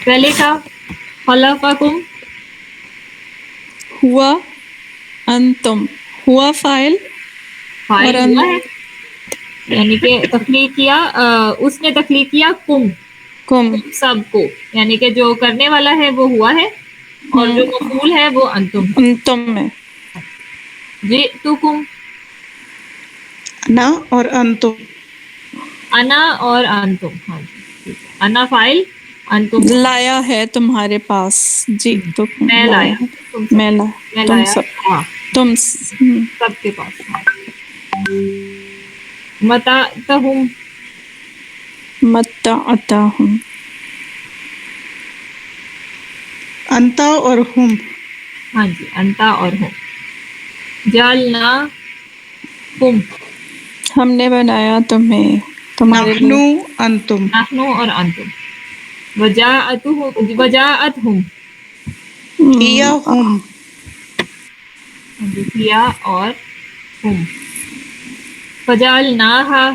پہلے کا خلقکم ہوا انتم، ہوا فائل اور فائل ہوا ہے، یعنی کہ تخلیق کیا، اس نے تخلیق کیا کم کم، سب کو، یعنی کہ جو کرنے والا ہے وہ ہوا ہے اور جو مفعول ہے وہ انتم ہے. انتم میں. جئتکم انا اور انتم. انا اور انتم، ہاں جی ٹھیک ہے. انا فائل، انتم لایا ہے تمہارے پاس، جی تو میں لایا لایا ہے، تم سب، میں لایا میں تم لایا سب، ہاں تم سب کے پاس. متعتہم متعتہم، انتا اور ہم. ہاں جی انتا اور ہم. جعلنا کم ہم نے بنایا تمہیں، تمہارے نحنو لیے. انتم. نحنو اور انتم. وجاءتہم ہیا ہم. کیا اور ہم. فجعلناہا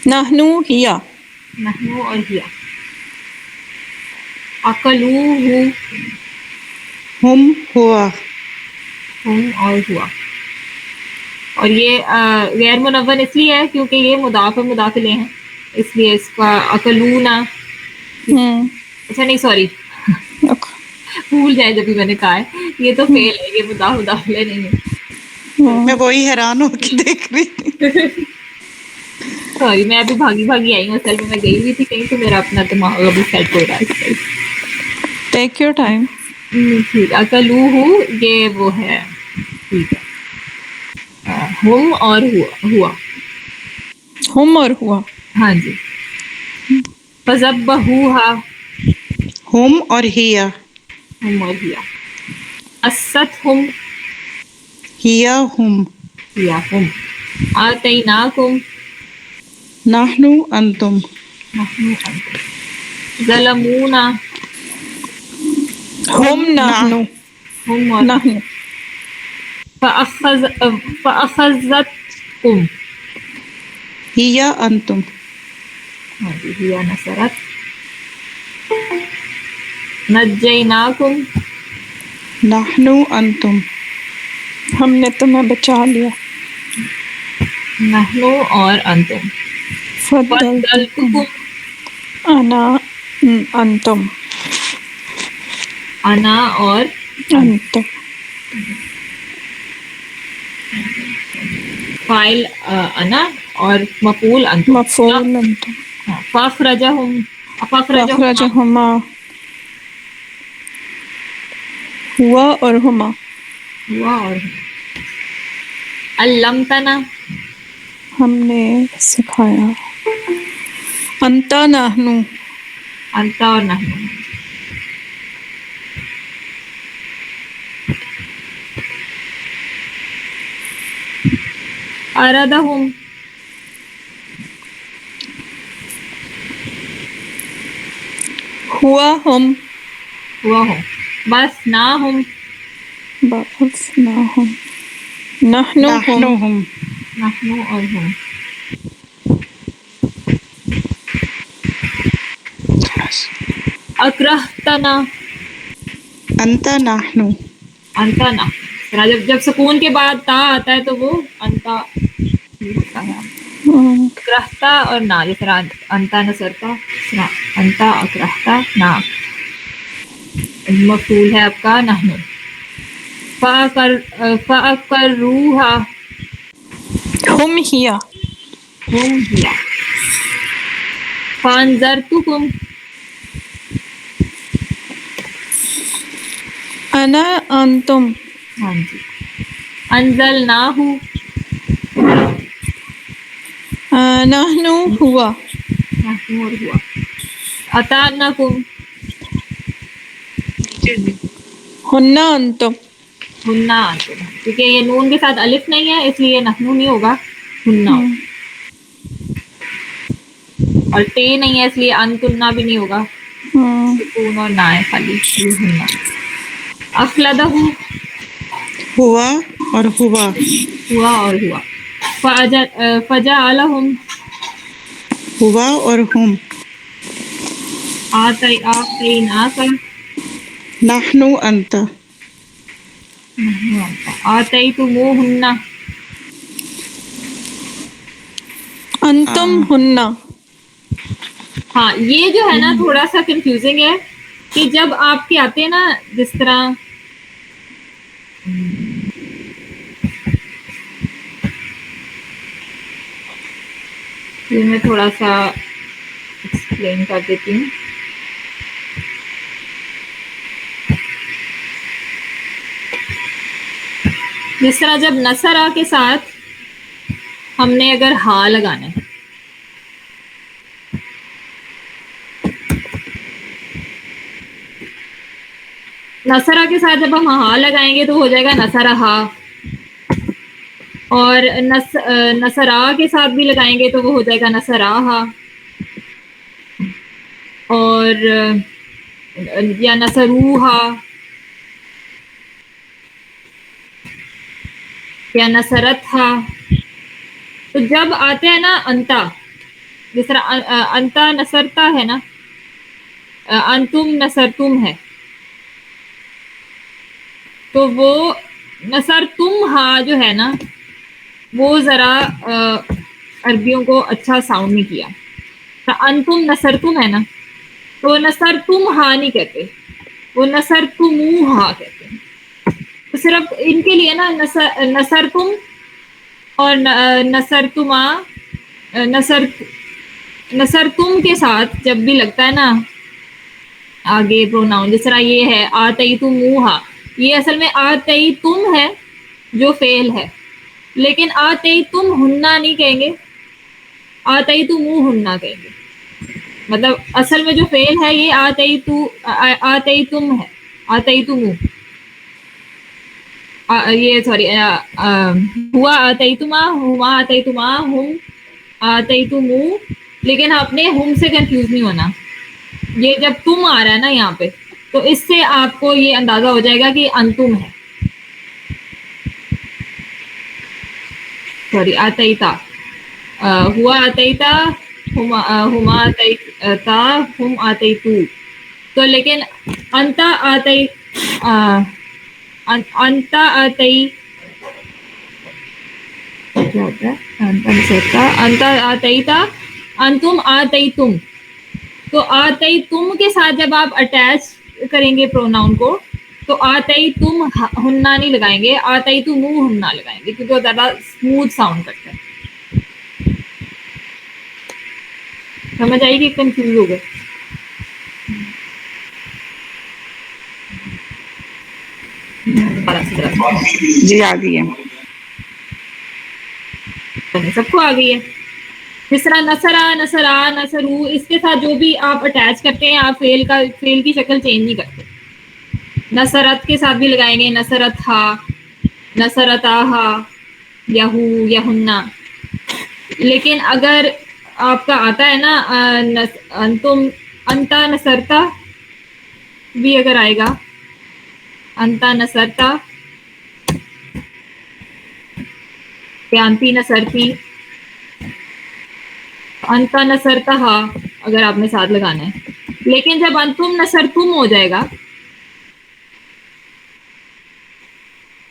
نحنو ہیا، نحنو اور ہیا. اکلوہ ہم ہوا. ہم اور ہوا. اور یہ غیر منون اس لیے ہے کیونکہ یہ مضاف و مضاف الیہ ہیں، اس لیے اس کا اکلونا. اچھا نہیں سوری، بھول جائے جب بھی میں نے کہا ہے، یہ تو فیل ہے، یہ مضاف مضاف الیہ نہیں میں وہی حیران ہو کے دیکھ رہی تھی. ہے. سوری میں ابھی بھاگی بھاگی آئی ہوں، اصل میں گئی ہوئی تھی کہیں تو میرا اپنا دماغ ابھی سیٹ ہو رہا ہے. Take your time. ٹھیک اکلوہ یہ وہ ہے، ٹھیک ہے. ہم اور ہوا. ہم اور ہوا. ہاں جی. فذبحوہا ہم اور ہیا. ہم اور ہیا. استھم ہیا ہم. ہیا ہم. آتیناکم نحنو انتم. نحنو انتم. ظلمونا ہم نہ نحنو، ہم اور نحنو. فأخذتکم ہیا انتم. ہاں جی ہیا نصرت. نجیناکم نحنو انتم. ہم نے تمہیں بچا لیا. نحنو اور انتم. فضلتکم، فضلتکم انا انتم. انا اور انتم فائل انا اور مفعول انتم. مفعول انتم. فاخرجہم فاخرجہما، ہوا اور ہما. ہوا اور علمتنا ہم نے سکھایا. انتا نحنو، انتا اور نحنو. اردہم ہوا ہم. ہوا ہم. بس نہ ہم بأسناہم. نحنو ہم. نحنو ہم. نحنو اور ہم. اکرہتنا انتا نحنو. انتا نہ. جب سکون کے بعد تا آتا ہے تو وہ انتا ہی ہوتا ہے. اکرہتا اور نہ، جس طرح انتا نصرتا، انتا اکرہتا نہ. مفعول ہے آپ کا نحنو. فأقروہا ہم ہیا. ہم ہیا. فانذرتکم انا انتم. ہاں جی. انزلناہ نحنو ہوا. نحنو اور ہوا. اطعناکم ہن انتم. ہننا انتم. کیونکہ یہ نون کے ساتھ الف نہیں ہے اس لیے نحنو نہیں ہوگا، ہننا ہوگا. اور تے نہیں ہے اس لیے انتنا بھی نہیں ہوگا، سکون اور نہ ہے خالی، یہ ہننا. اخلدہ ہوا اور ہوا. ہوا اور ہوا. فجعلہم ہوا اور ہم. آتیناک نحنو انت آتیتموہن انتم ہن. ہاں یہ جو ہے نا تھوڑا سا کنفیوزنگ ہے کہ جب آپ کے آتے ہیں نا جس طرح یہ میں تھوڑا سا ایکسپلین کر دیتی ہوں. جس طرح جب نصرہ کے ساتھ ہم نے اگر ہا لگانا ہے نصرہ کے ساتھ جب ہم ہا لگائیں گے تو ہو جائے گا نصرہ ہا, اور نصرا کے ساتھ بھی لگائیں گے تو وہ ہو جائے گا نصرا ہا, اور یا نصروہا یا نصرت ہا. تو جب آتے ہیں نا انتا, جس طرح انتا نصرتا ہے نا, انتم نصرتم ہے, تو وہ نصرتم ہا جو ہے نا وہ ذرا عربیوں کو اچھا ساؤنڈ نہیں کیا. انتم نصرتم ہے نا تو نصرتم ہا نہیں کہتے, وہ نصرتموہا کہتے ہیں. تو صرف ان کے لیے نا نصرتم اور نصرتما نصرتم کے ساتھ جب بھی لگتا ہے نا آگے پروناؤن, جس طرح یہ ہے آتیتموہا, یہ اصل میں آتیتم ہے جو فعل ہے, لیکن آتیتم ہننا نہیں کہیں گے, آتیتموہننا کہیں گے. مطلب اصل میں جو فعل ہے یہ آتیتم ہے, آتیتمو یہ سوری ہوا آتیتما, ہما آتیتما, ہم آتیتمو, لیکن آپ نے ہم سے کنفیوز نہیں ہونا. یہ جب تم آ رہا ہے نا یہاں پہ تو اس سے آپ کو یہ اندازہ ہو جائے گا کہ انتم ہے. سوری آتیتا, ہوا آتیتا, ہما آتیتا, ہم آتیتو. تو لیکن انتا آتی انتا آتی کیا ہوتا ہے, انتا آتیتا, انتم آتیتم. تو آتیتم کے ساتھ جب آپ اٹیچ کریں گے پروناؤن کو تو آتیتم ہننا نہیں لگائیں گے, آتیتمو ہننا لگائیں گے, کیونکہ وہ زیادہ اسموتھ ساؤنڈ کرتا ہے. سمجھ آئی کہ کنفیوز ہو گئے؟ جی آ گئی ہے. سب کو آ گئی ہے. جس طرح نصرا, نصرا, نصرو, اس کے ساتھ جو بھی آپ اٹیچ کرتے ہیں آپ فعل کی شکل چینج نہیں کرتے. نصرت کے ساتھ بھی لگائیں گے نصرت ہا, نصرت آہا, یہو, یہننا. لیکن اگر آپ کا آتا ہے نا انتم, انتا نصرتا بھی اگر آئے گا, انتا نصرتا, انتی نصرتی, انتا نصرتا ہا اگر آپ نے ساتھ لگانا ہے. لیکن جب انتم نصرتم ہو جائے گا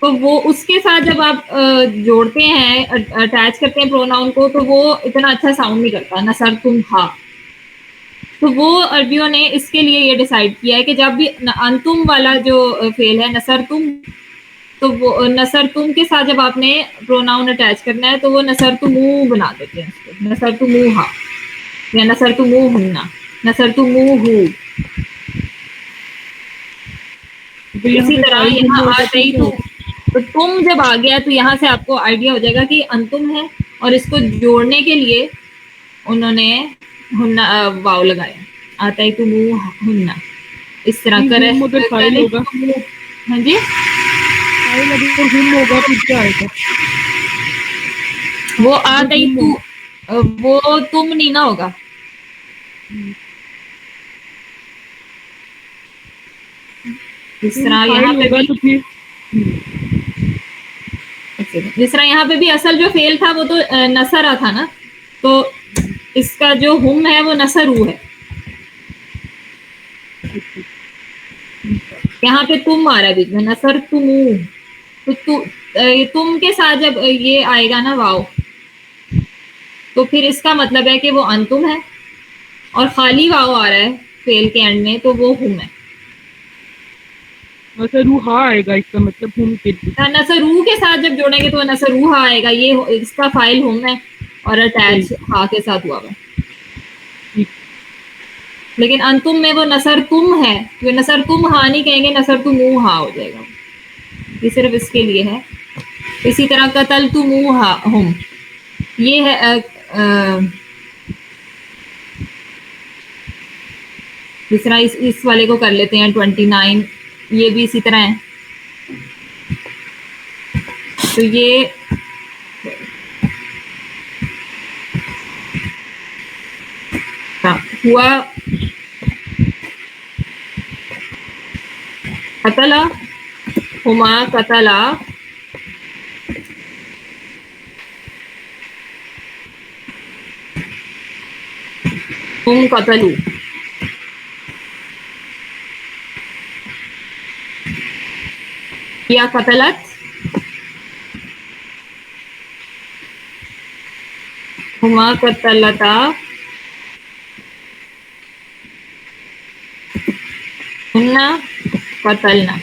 تو وہ اس کے ساتھ جب آپ جوڑتے ہیں, اٹیچ کرتے ہیں پروناؤن کو, تو وہ اتنا اچھا ساؤنڈ نہیں کرتا نصرتم ہا. تو وہ عربیوں نے اس کے لیے یہ ڈیسائیڈ کیا ہے کہ جب بھی انتم والا جو فعل ہے نصرتم, تو وہ نصرتم کے ساتھ جب آپ نے پروناؤن اٹیچ کرنا ہے تو وہ نصرتمو بنا دیتے ہیں اس کو, نصرتموہا یا نصرتموہننا, نصرتموہو. اسی طرح یہاں آتیتو, تو تم جب آ گیا تو یہاں سے آپ کو آئیڈیا ہو جائے گا کہ انتم ہے, اور اس کو جوڑنے کے لیے انہوں نے واو لگایا, آتیتموہننا. اس طرح کرے. ہاں جی وہ آتیتو, وہ تم نہیں نہ ہوگا. جس طرح یہاں پہ بھی جس طرح یہاں پہ بھی اصل جو فعل تھا وہ تو نصرہ تھا نا, تو اس کا جو ہم ہے وہ نصرو ہے. یہاں پہ تم آ رہا ہے بیچ میں، نصر تو تم کے ساتھ جب یہ آئے گا نا واؤ، تو پھر اس کا مطلب ہے کہ وہ انتم ہے، اور خالی واؤ آ رہا ہے فعل کے اینڈ میں تو وہ ہم ہے. نصروہا آئے گا، اس کا مطلب ہم کے لیے. نصرو کے ساتھ جب جوڑیں گے تو نصروہا آئے گا، یہ اس کا فائل ہم ہے اور اٹیچ ہا کے ساتھ ہوا ہے. لیکن انتم میں وہ نصر تم ہے، وہ نصر تم ہا نہیں کہیں گے، نصر تم ہا ہو جائے گا، یہ صرف اس کے لیے ہے. اسی طرح قتل تم ہم، یہ ہے جس طرح اس والے کو کر لیتے ہیں 29، یہ بھی اسی طرح ہے. تو یہ ہوا قتلا، ہما قتلا، ہم قتلو. یا قتلت، ہما قتلتا، ہننا قتلنا.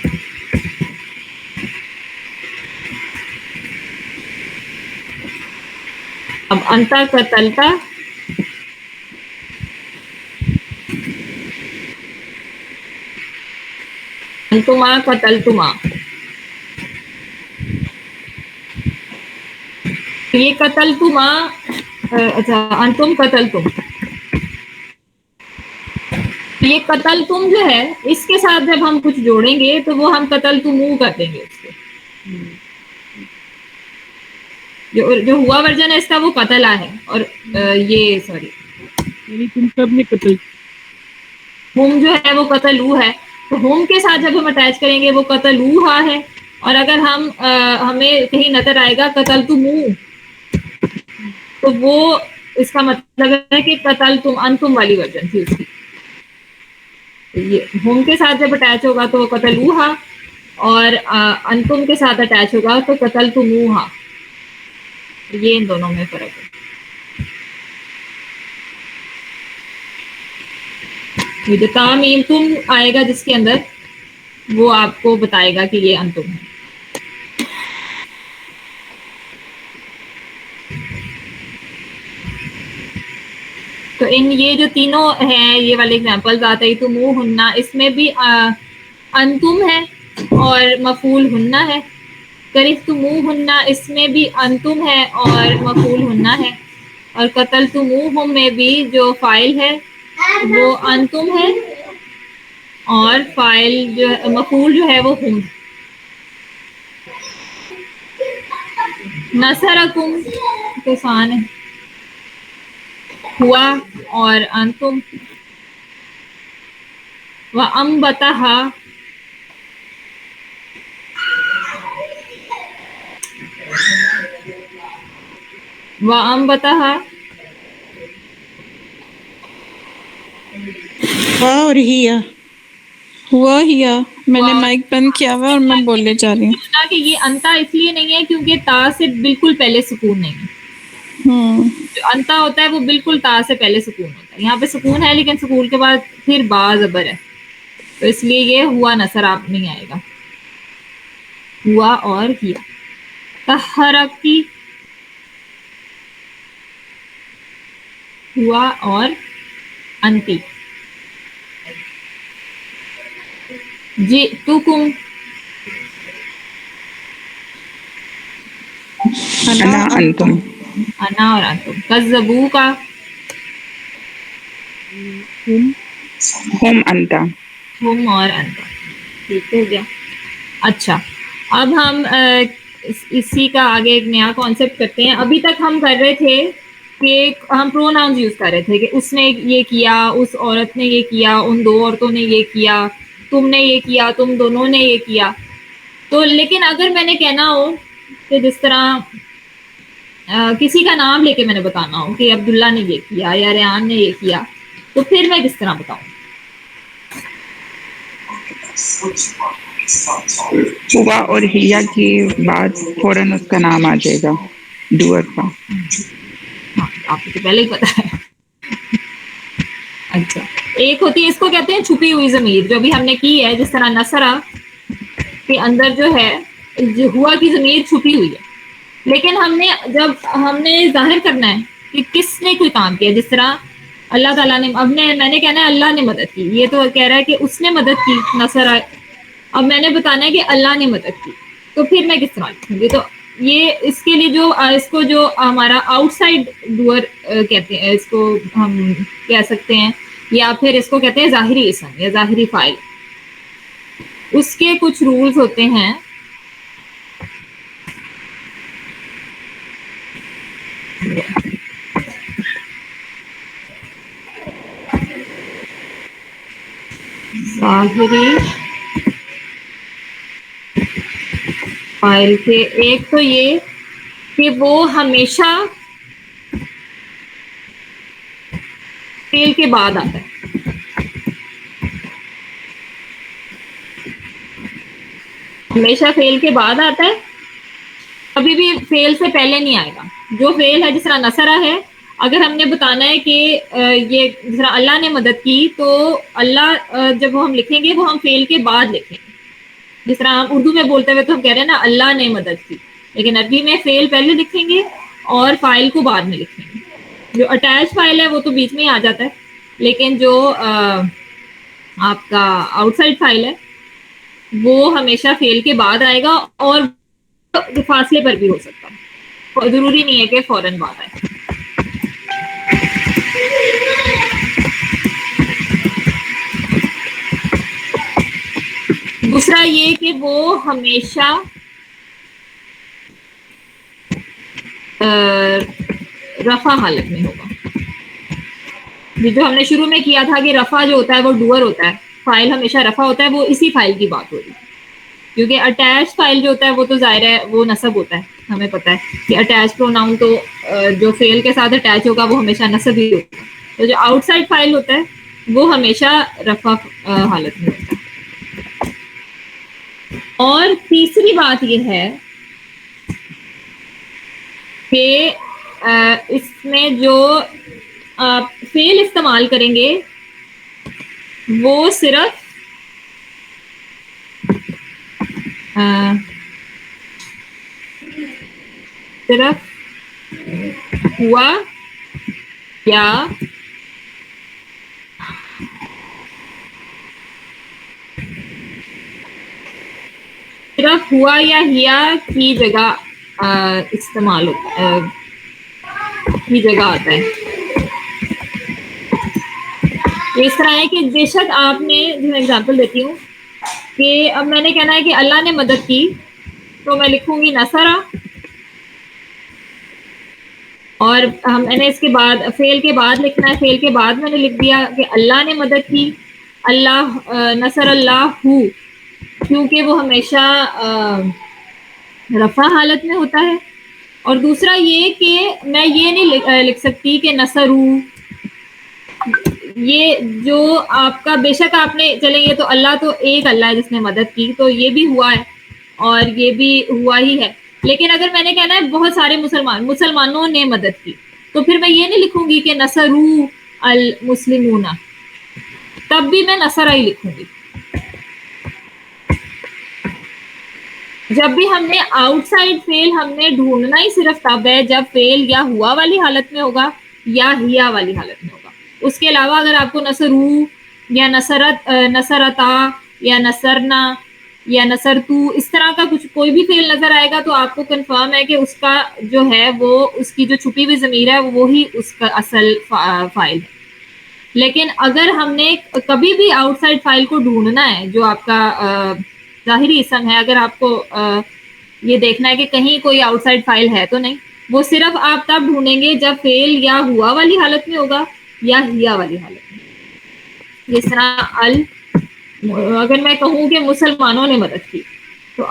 اب انتا قتلتا، انتما قتلتما. یہ قتلتما، اچھا انتم قتلتم، یہ قتل تم جو ہے اس کے ساتھ جب ہم کچھ جوڑیں گے تو وہ ہم قتل تمو کر دیں گے. اس کے جو ہوا ورژن ہے اس کا وہ قتلا ہے، اور یہ سوری یعنی تم سب نے قتل. ہم جو ہے وہ قتلو ہے، تو ہم کے ساتھ جب ہم اٹیچ کریں گے وہ قتلوہا ہے. اور اگر ہمیں کہیں نظر آئے گا قتل تمو، تو وہ اس کا مطلب ہے کہ قتل تم انتم والی ورژن تھی اس کی. یہ ہم کے ساتھ جب اٹیچ ہوگا تو وہ قتلوہا، اور انتم کے ساتھ اٹیچ ہوگا تو قتل تموہا. یہ ان دونوں میں فرق ہے. یہ جو تامیم تم آئے گا جس کے اندر، وہ آپ کو بتائے گا کہ یہ انتم ہے. تو یہ جو تینوں ہیں یہ والے ایگزامپلز آتے ہیں، تمو ہننا، اس میں بھی انتم ہے اور مفعول ہننا ہے. کرہتمو ہننا، اس میں بھی انتم ہے اور مفعول ہننا ہے. اور قتلتموہم میں بھی جو فاعل ہے وہ انتم ہے اور فاعل جو مفعول جو ہے وہ ہم. نصرکم تو آسان ہے، ہوا اور انتم. وَأَنبَتَہا، وَأَنبَتَہا، ہاں اور ہیا ہوا ہیا. میں نے مائک بند کیا ہوا اور میں بولنے جا رہی ہوں. کہ یہ انتا اس لیے نہیں ہے کیونکہ تا سے بالکل پہلے سکون نہیں ہے. جو انتا ہوتا ہے وہ بالکل تا سے پہلے سکون ہوتا ہے. یہاں پہ سکون ہے لیکن سکون کے بعد پھر با زبر ہے، تو اس لیے یہ ہوا نصر آپ نہیں آئے گا. ہوا اور کیا. تحرکی، ہوا اور انتی. جئتکم، انا انتم. انا اور انتم. کذبو کا، ہم انتا. ہم اور انتا. ٹھیک ہو گیا. اچھا اب ہم اسی کا آگے ایک نیا کانسیپٹ کرتے ہیں. ابھی تک ہم کر رہے تھے کہ ہم پروناؤنز یوز کر رہے تھے کہ اس نے یہ کیا، اس عورت نے یہ کیا، ان دو عورتوں نے یہ کیا، تم نے یہ کیا، تم دونوں نے یہ کیا. تو لیکن اگر میں نے کہنا ہو کہ جس طرح کسی کا نام لے کے میں نے بتانا ہو کہ عبداللہ نے یہ کیا یا ریان نے یہ کیا، تو پھر میں کس طرح بتاؤں؟ ہوا اور ہیا کے بعد فوراً اس کا نام آ جائے گا ڈوئر کا. ہاں آپ کو تو پہلے ہی پتا ہے. اچھا ایک ہوتی ہے اس کو کہتے ہیں چھپی ہوئی ضمیر جو ابھی ہم نے کی ہے, جس طرح نصرہ کے اندر جو ہے جو ہوا کی ضمیر چھپی ہوئی ہے, لیکن جب ہم نے ظاہر کرنا ہے کہ کس نے کوئی کام کیا, جس طرح اللہ تعالیٰ نے میں نے کہنا ہے اللہ نے مدد کی, یہ تو کہہ رہا ہے کہ اس نے مدد کی نصرہ, اب میں نے بتانا ہے کہ اللہ نے مدد کی, تو پھر میں کس طرح لکھوں گی؟ تو یہ اس کے لیے اس کو جو ہمارا آؤٹ سائڈ ڈوئر کہتے ہیں, اس کو ہم کہہ سکتے ہیں, یا پھر اس کو کہتے ہیں ظاہری اسم یا ظاہری فاعل. اس کے کچھ رولز ہوتے ہیں. ظاہری فاعل کے ایک تو یہ کہ وہ ہمیشہ فعل کے بعد آتا ہے, ہمیشہ فعل کے بعد آتا ہے, کبھی بھی فعل سے پہلے نہیں آئے گا. جو فعل ہے جس طرح نصرہ ہے, اگر ہم نے بتانا ہے کہ یہ جس طرح اللہ نے مدد کی, تو اللہ جب ہم لکھیں گے وہ ہم فعل کے بعد لکھیں گے. جس طرح ہم اردو میں بولتے ہوئے تو ہم کہہ رہے ہیں نا اللہ نے مدد کی, لیکن عربی میں فعل پہلے لکھیں گے اور فاعل کو بعد میں لکھیں گے. جو اٹیچ فاعل ہے وہ تو بیچ میں ہی آ جاتا ہے, لیکن جو آپ کا آؤٹ سائڈ فاعل ہے وہ ہمیشہ فعل کے بعد آئے گا, اور فاصلے پر بھی ہو سکتا ہے, ضروری نہیں ہے کہ فوراً بعد آئے. دوسرا یہ کہ وہ ہمیشہ رفع حالت میں ہوگا. جو ہم نے شروع میں کیا تھا کہ رفع جو ہوتا ہے وہ ڈوئر ہوتا ہے, فائل ہمیشہ رفع ہوتا ہے, وہ اسی فائل کی بات ہو رہی ہے. کیونکہ اٹیچ فائل جو ہوتا ہے وہ تو ظاہر ہے وہ نصب ہوتا ہے, ہمیں پتہ ہے کہ اٹیچ پروناؤن تو جو فعل کے ساتھ اٹیچ ہوگا وہ ہمیشہ نصب ہی ہوتا ہے. تو جو آؤٹ سائڈ فائل ہوتا ہے وہ ہمیشہ رفع حالت میں ہوتا ہے. اور تیسری بات یہ ہے کہ اس میں جو آپ فعل استعمال کریں گے وہ صرف ہوا یا صرف ہوا یا ہیا کی جگہ استعمال ہوتا ہے, کی جگہ آتا ہے. اس طرح ہے کہ بے شک آپ نے, جو میں اگزامپل دیتی ہوں کہ اب میں نے کہنا ہے کہ اللہ نے مدد کی, تو میں لکھوں گی نصرہ, اور میں نے اس کے بعد فعل کے بعد لکھنا ہے. فعل کے بعد میں نے لکھ دیا کہ اللہ نے مدد کی, اللہ نصر اللہ ہو, کیونکہ وہ ہمیشہ رفع حالت میں ہوتا ہے. اور دوسرا یہ کہ میں یہ نہیں لکھ سکتی کہ نصرو, یہ جو آپ کا بے شک آپ نے چلیں یہ تو اللہ تو ایک اللہ ہے جس نے مدد کی, تو یہ بھی ہوا ہے اور یہ بھی ہوا ہی ہے. لیکن اگر میں نے کہنا ہے بہت سارے مسلمانوں نے مدد کی, تو پھر میں یہ نہیں لکھوں گی کہ نصرو المسلمون, تب بھی میں نصرہ ہی لکھوں گی. جب بھی ہم نے آؤٹ سائڈ فعل ہم نے ڈھونڈنا ہی صرف تب ہے جب فعل یا ہوا والی حالت میں ہوگا یا ہیا والی حالت میں ہوگا. اس کے علاوہ اگر آپ کو نصرو یا نصرتا یا نصرنا یا نصرتو اس طرح کا کچھ کوئی بھی فعل نظر آئے گا, تو آپ کو کنفرم ہے کہ اس کا جو ہے وہ اس کی جو چھپی ہوئی ضمیر ہے وہی اس کا اصل فاعل ہے. لیکن اگر ہم نے کبھی بھی آؤٹ سائڈ فاعل کو ڈھونڈنا ہے جو آپ کا ظاہری اسم ہے, اگر آپ کو یہ دیکھنا ہے کہ کہیں کوئی آؤٹ سائڈ فاعل ہے تو نہیں, وہ صرف آپ تب ڈھونڈیں گے جب فعل یا ہوا والی حالت میں ہوگا یا ہیا والی حالت میں. جس طرح اگر میں کہوں کہ مسلمانوں نے مدد کی, تو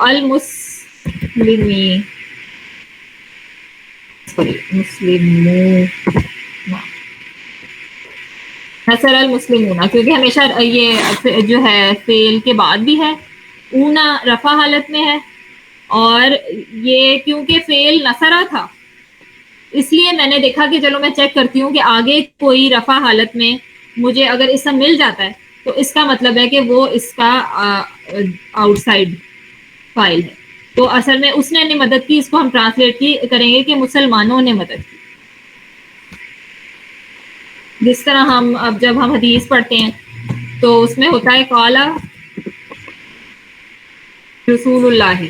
نصر المسلمون، کیونکہ ہمیشہ یہ جو ہے فعل کے بعد بھی ہے، اونا رفع حالت میں ہے، اور یہ کیونکہ فعل نصرہ تھا اس لیے میں نے دیکھا کہ چلو میں چیک کرتی ہوں کہ آگے کوئی رفع حالت میں مجھے اگر اسم مل جاتا ہے تو اس کا مطلب ہے کہ وہ اس کا آؤٹ سائڈ فائل ہے. تو اصل میں اس نے مدد کی، اس کو ہم ٹرانسلیٹ کریں گے کہ مسلمانوں نے مدد کی. جس طرح اب جب ہم حدیث پڑھتے ہیں تو اس میں ہوتا ہے قال رسول اللہ،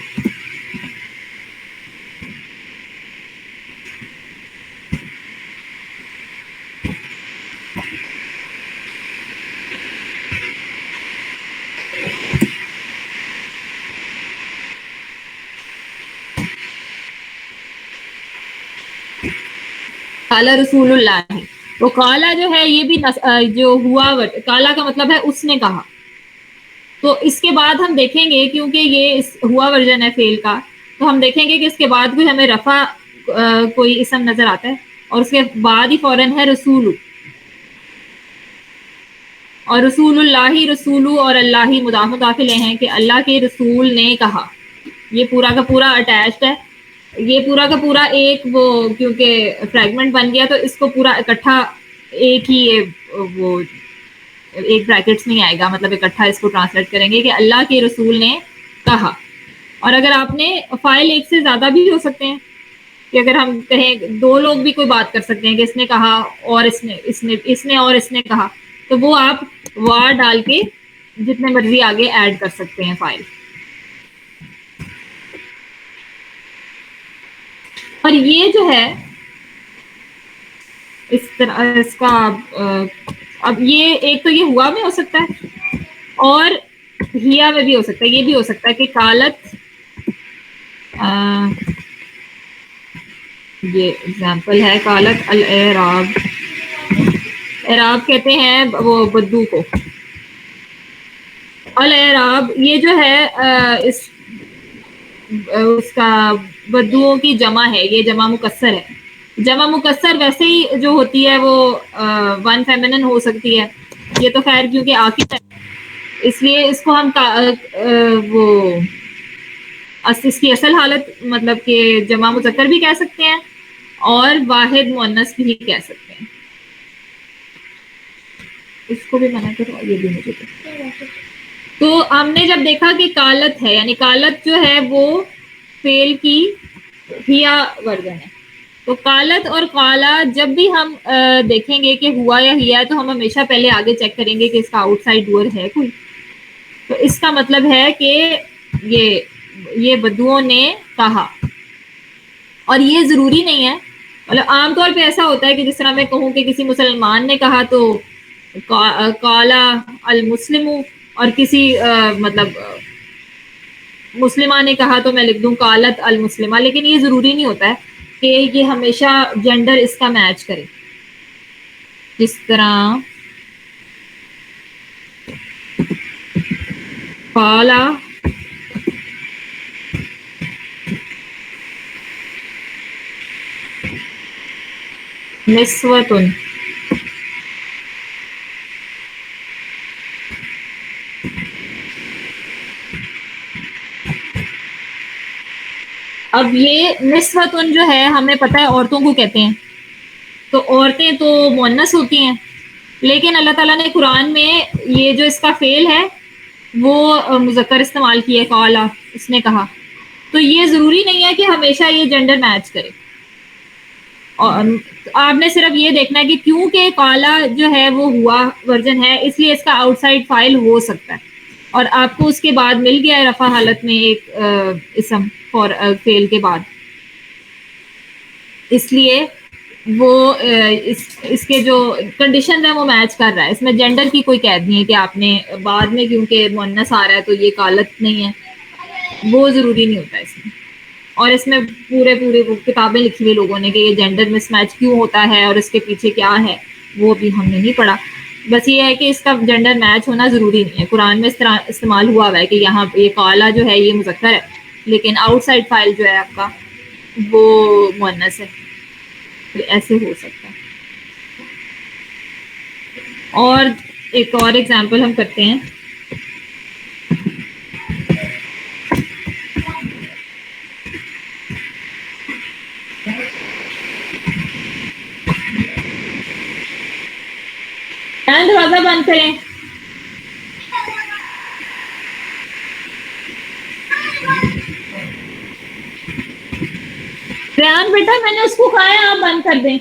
کالا رسول اللہ. تو کالا جو ہے یہ بھی جو ہوا، کالا کا مطلب ہے اس نے کہا. تو اس کے بعد ہم دیکھیں گے، کیونکہ یہ ہوا ورژن ہے فعل کا، تو ہم دیکھیں گے کہ اس کے بعد بھی ہمیں رفع کوئی اسم نظر آتا ہے، اور اس کے بعد ہی فوراً ہے رسول. اور رسول اللہ، رسول اور اللہ مضاف الیہ ہیں کہ اللہ کے رسول نے کہا. یہ پورا کا پورا اٹیچڈ ہے، یہ پورا کا پورا ایک وہ کیونکہ فریگمنٹ بن گیا تو اس کو پورا اکٹھا ایک ہی وہ ایک بریکٹس نہیں آئے گا، مطلب اکٹھا اس کو ٹرانسلیٹ کریں گے کہ اللہ کے رسول نے کہا. اور اگر آپ نے فائل ایک سے زیادہ بھی ہو سکتے ہیں، کہ اگر ہم کہیں دو لوگ بھی کوئی بات کر سکتے ہیں کہ اس نے کہا اور اس نے اور اس نے کہا، تو وہ آپ وار ڈال کے جتنے مرضی آگے ایڈ کر سکتے ہیں فائل. اور یہ جو ہے اس طرح اس کا اب یہ ایک تو یہ ہوا میں ہو سکتا ہے اور ہیا میں بھی ہو سکتا ہے. یہ بھی ہو سکتا ہے کہ کالت، یہ اگزامپل ہے کالت الاعراب، اعراب کہتے ہیں وہ بدو کو. الاعراب یہ جو ہے اس کا بدوؤں کی جمع ہے، یہ جمع مکسر ہے. جمع مکسر ویسے ہی جو ہوتی ہے وہ ون فیمنن ہو سکتی ہے. یہ تو خیر کیونکہ عاقب ہے اس لیے اس کو ہم وہ اس کی اصل حالت مطلب کہ جمع مذکر بھی کہہ سکتے ہیں اور واحد مؤنث بھی کہہ سکتے ہیں. اس کو بھی منع کرو، یہ بھی مجھے تو ہم نے جب دیکھا کہ کالت ہے، یعنی کالت جو ہے وہ فعل کی ہیا ورژن ہے. تو کالت اور قالا جب بھی ہم دیکھیں گے کہ ہوا یا ہیا ہے تو ہم ہمیشہ پہلے آگے چیک کریں گے کہ اس کا آؤٹ سائڈ ڈور ہے کوئی. تو اس کا مطلب ہے کہ یہ بدوؤں نے کہا. اور یہ ضروری نہیں ہے، مطلب عام طور پہ ایسا ہوتا ہے کہ جس طرح میں کہوں کہ کسی مسلمان نے کہا تو قالا المسلم، اور کسی مطلب مسلمہ نے کہا تو میں لکھ دوں قالت المسلمہ. لیکن یہ ضروری نہیں ہوتا ہے کہ یہ ہمیشہ جینڈر اس کا میچ کرے. جس طرح قالا نسوۃ، اب یہ نسوۃ جو ہے ہمیں پتہ ہے عورتوں کو کہتے ہیں، تو عورتیں تو مؤنث ہوتی ہیں، لیکن اللہ تعالیٰ نے قرآن میں یہ جو اس کا فعل ہے وہ مذکر استعمال کیے، قالا اس نے کہا. تو یہ ضروری نہیں ہے کہ ہمیشہ یہ جینڈر میچ کرے. اور آپ نے صرف یہ دیکھنا ہے کہ کیونکہ قالا جو ہے وہ ہوا ورژن ہے اس لیے اس کا آؤٹ سائڈ فائل ہو سکتا ہے، اور آپ کو اس کے بعد مل گیا ہے رفع حالت میں ایک اسم فعل کے بعد، اس لیے وہ اس کے جو کنڈیشنز ہیں وہ میچ کر رہا ہے. اس میں جینڈر کی کوئی قید نہیں ہے کہ آپ نے بعد میں کیونکہ مؤنث آ رہا ہے تو یہ قالت نہیں ہے، وہ ضروری نہیں ہوتا اس میں. اور اس میں پورے وہ کتابیں لکھی ہوئی لوگوں نے کہ یہ جینڈر مس میچ کیوں ہوتا ہے اور اس کے پیچھے کیا ہے وہ بھی ہم نے نہیں پڑھا. بس یہ ہے کہ اس کا جینڈر میچ ہونا ضروری نہیں ہے. قرآن میں اس طرح استعمال ہوا ہے کہ یہاں یہ قالا جو ہے یہ مذکر ہے لیکن آؤٹ سائڈ فائل جو ہے آپ کا وہ مؤنث ہے. ایسے ہو سکتا ہے. اور ایک اور ایگزامپل ہم کرتے ہیں. دروازہ بند کریں. ریان بیٹا میں نے اس کو کہا ہے آپ بند کر دیں.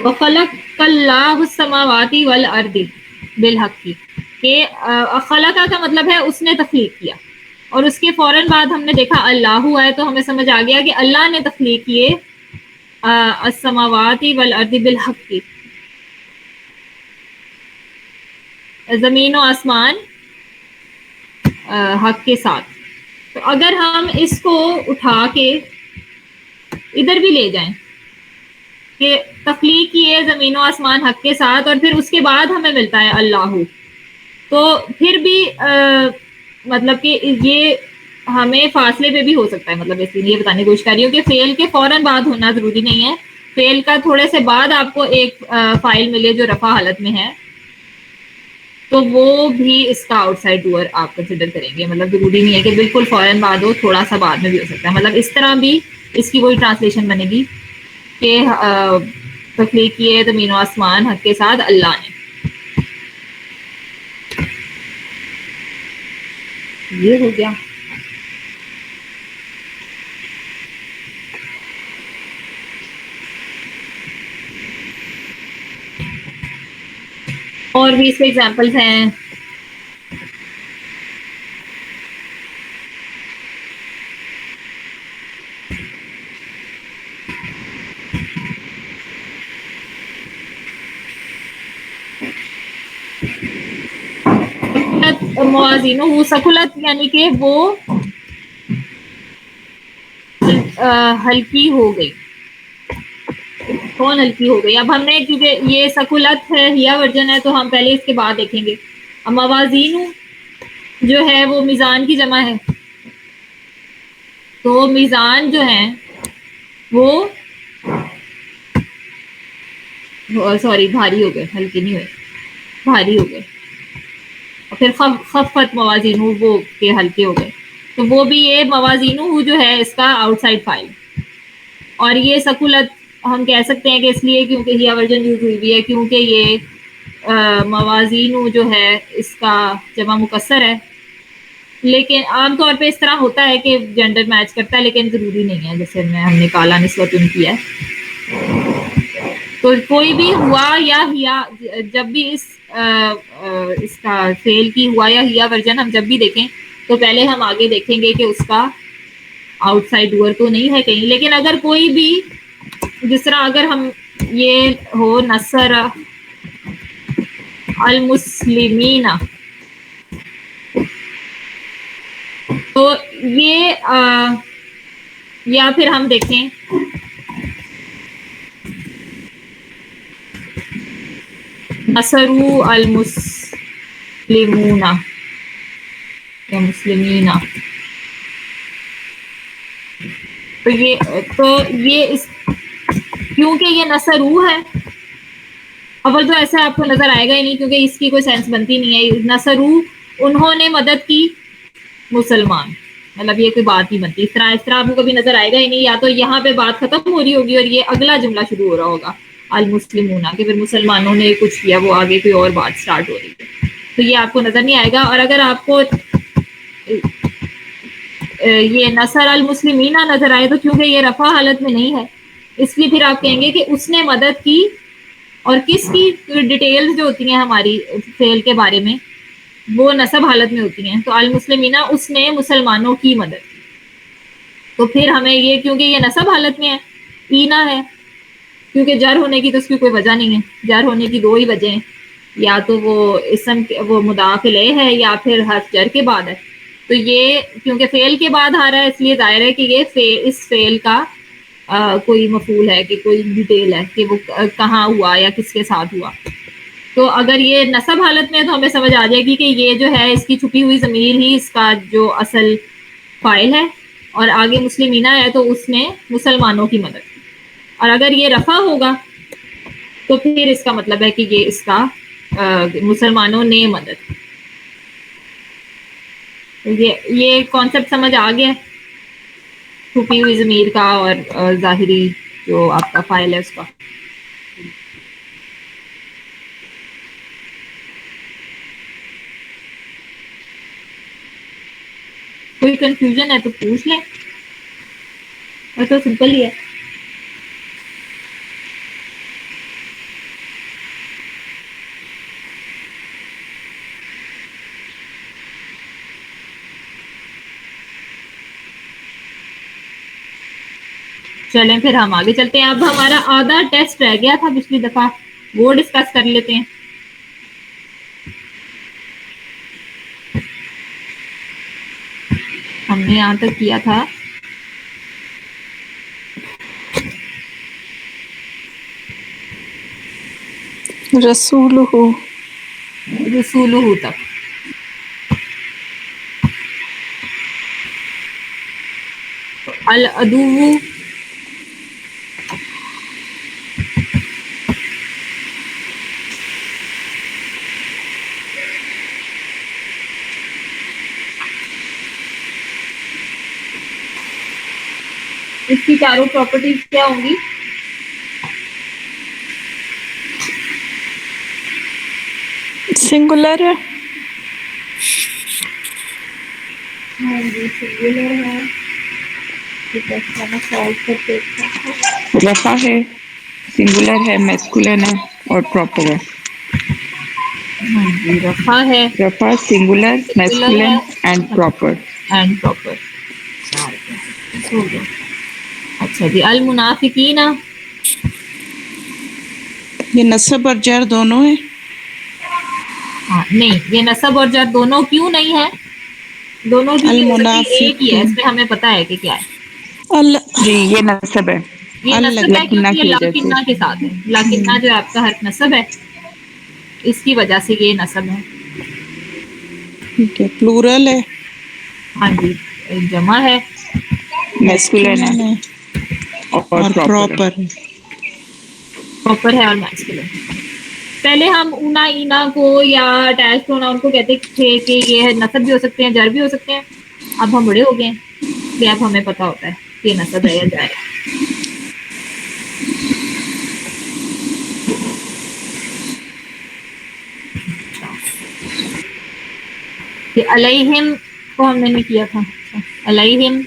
وَخَلَقَ اللَّهُ السَّمَاوَاتِ وَالْأَرْضِ بِالْحَقِّ کہ خلقہ کا مطلب ہے اس نے تخلیق کیا، اور اس کے فوراً بعد ہم نے دیکھا اللہ ہے تو ہمیں سمجھ آ گیا کہ اللہ نے تخلیق کیے السماوات والارض بالحق، زمین و آسمان حق کے ساتھ. تو اگر ہم اس کو اٹھا کے ادھر بھی لے جائیں کہ تخلیق کیے زمین و آسمان حق کے ساتھ، اور پھر اس کے بعد ہمیں ملتا ہے اللہ، تو پھر بھی مطلب کہ یہ ہمیں فاصلے پہ بھی ہو سکتا ہے. مطلب اس لیے یہ بتانے کی کوشش کر رہی ہوں کہ فعل کے فوراً بعد ہونا ضروری نہیں ہے. فعل کا تھوڑے سے بعد آپ کو ایک فاعل ملے جو رفع حالت میں ہے، تو وہ بھی اس کا آؤٹ سائڈ ڈوئر آپ کنسیڈر کریں گے. مطلب ضروری نہیں ہے کہ بالکل فوراً بعد ہو، تھوڑا سا بعد میں بھی ہو سکتا ہے. مطلب اس طرح بھی اس کی وہی ٹرانسلیشن بنے گی کہ تخلیق کیے زمین و آسمان حق کے ساتھ اللہ نے. یہ ہو گیا. اور بھی اس کے ایگزامپلس ہیں. موازین سکولت یعنی کہ وہ ہلکی ہو گئی. کون ہلکی ہو گئی؟ اب ہم نے کیونکہ یہ سکولت ہے ہیا ورژن ہے تو ہم پہلے اس کے بعد دیکھیں گے. اب موازین جو ہے وہ میزان کی جمع ہے، تو میزان جو ہیں وہ سوری بھاری ہو گئے، ہلکی نہیں ہوئے، بھاری ہو گئے. اور پھر خفت موازین وہ کہ ہلکے ہو گئے، تو وہ بھی یہ موازین جو ہے اس کا آؤٹ سائڈ فائل. اور یہ سکولت ہم کہہ سکتے ہیں کہ اس لیے کیونکہ ہیا ورژن یوز ہوئی بھی ہے، کیونکہ یہ موازین جو ہے اس کا جمع مکسر ہے. لیکن عام طور پہ اس طرح ہوتا ہے کہ جینڈر میچ کرتا ہے، لیکن ضروری نہیں ہے. جیسے ہم نے کالا نسبت ان کی ہے، تو کوئی بھی ہوا یا ہیا جب بھی اس کا فعل کی ہوا یا ہیا ورژن ہم جب بھی دیکھیں تو پہلے ہم آگے دیکھیں گے کہ اس کا آؤٹ سائڈ ڈوئر تو نہیں ہے کہیں. لیکن اگر کوئی بھی جس طرح اگر ہم یہ ہو نصر المسلمین، تو یہ یا پھر ہم دیکھیں نصروا المسلمون یا مسلمین، تو یہ اس کیونکہ یہ نصروا ہے. اول تو ایسا آپ کو نظر آئے گا ہی نہیں کیونکہ اس کی کوئی سینس بنتی نہیں ہے. نصروا انہوں نے مدد کی مسلمان، مطلب یہ کوئی بات نہیں بنتی. اس طرح آپ کو کبھی نظر آئے گا ہی نہیں. یا تو یہاں پہ بات ختم ہو رہی ہوگی اور یہ اگلا جملہ شروع ہو رہا ہوگا المسلمون، کہ پھر مسلمانوں نے کچھ کیا، وہ آگے کوئی اور بات سٹارٹ ہو رہی ہے، تو یہ آپ کو نظر نہیں آئے گا. اور اگر آپ کو یہ نصر المسلمین نظر آئے تو کیونکہ یہ رفع حالت میں نہیں ہے، اس لیے پھر آپ کہیں گے کہ اس نے مدد کی. اور کس کی ڈیٹیلز جو ہوتی ہیں ہماری فعل کے بارے میں وہ نصب حالت میں ہوتی ہیں. تو المسلمین اس نے مسلمانوں کی مدد کی، تو پھر ہمیں یہ کیونکہ یہ نصب حالت میں ہے اینا ہے کیونکہ جر ہونے کی تو اس کی کوئی وجہ نہیں ہے. جر ہونے کی دو ہی وجہ ہیں, یا تو وہ اسم وہ مضاف الیہ ہے یا پھر حرف جر کے بعد ہے. تو یہ کیونکہ فعل کے بعد آ رہا ہے اس لیے ظاہر ہے کہ یہ اس فعل کا کوئی مفعول ہے, کہ کوئی ڈیٹیل ہے کہ وہ کہاں ہوا یا کس کے ساتھ ہوا. تو اگر یہ نصب حالت میں تو ہمیں سمجھ آ جائے گی کہ یہ جو ہے اس کی چھپی ہوئی ضمیر ہی اس کا جو اصل فاعل ہے, اور آگے مسلمینہ ہے تو اس نے مسلمانوں کی مدد. اور اگر یہ رفع ہوگا تو پھر اس کا مطلب ہے کہ یہ اس کا مسلمانوں نے مدد. یہ کانسیپٹ سمجھ آ گیا, چھپی ہوئی ضمیر کا اور ظاہری جو آپ کا فاعل ہے اس کا. کوئی کنفیوژن ہے تو پوچھ لیں, اور تو سمپل ہی ہے. چلیں پھر ہم آگے چلتے ہیں. اب ہمارا آدھا ٹیسٹ رہ گیا تھا پچھلی دفعہ, وہ ڈسکس کر لیتے ہیں. ہم نے یہاں تک کیا تھا رسولہ رسولہ تک. العدو اس کی چاروں پراپرٹیز کیا ہوں گی؟ سنگولر ہے, ہاں جی سنگولر ہے. رفع ہے, سنگولر ہے, میسکولن ہے اور پراپر ہے. ہاں جی رفع ہے, رفع, سنگولر, سنگولر ہے masculine and proper. And proper. اچھا جی. المنافقین, یہ نصب اور جر دونوں ہیں. ہاں نہیں, یہ نصب اور جر دونوں کیوں نہیں ہے؟ دونوں کی نہیں ہو سکتی, ایک ہی ہے. اس میں ہمیں پتا ہے کہ کیا ہے. جی یہ نصب ہے, یہ نصب ہے لکنہ کیونکہ یہ کی وجہ سے. لاکنہ کے ساتھ ہے. لاکنہ جو آپ کا حرف نصب ہے اس کی وجہ سے یہ نصب ہے. ٹھیک ہے. پلورل ہے, ہاں جی جمع ہے, میسکولن ہے ہے اور اور پراپر ہے. پراپر ہے. پراپر ہے اور میسکولن. پہلے ہم اونا اینا کو یا اٹیچ پروناؤن کو کہتے تھے کہ یہ نصب بھی ہو سکتے ہیں, جر بھی ہو سکتے ہیں. اب ہم بڑے ہو گئے ہیں اس لیے اب ہمیں پتا ہوتا ہے کہ یہ نصب ہے یا جر ہے. کہ علیہم کو ہم نے نہیں کیا تھا. علیہم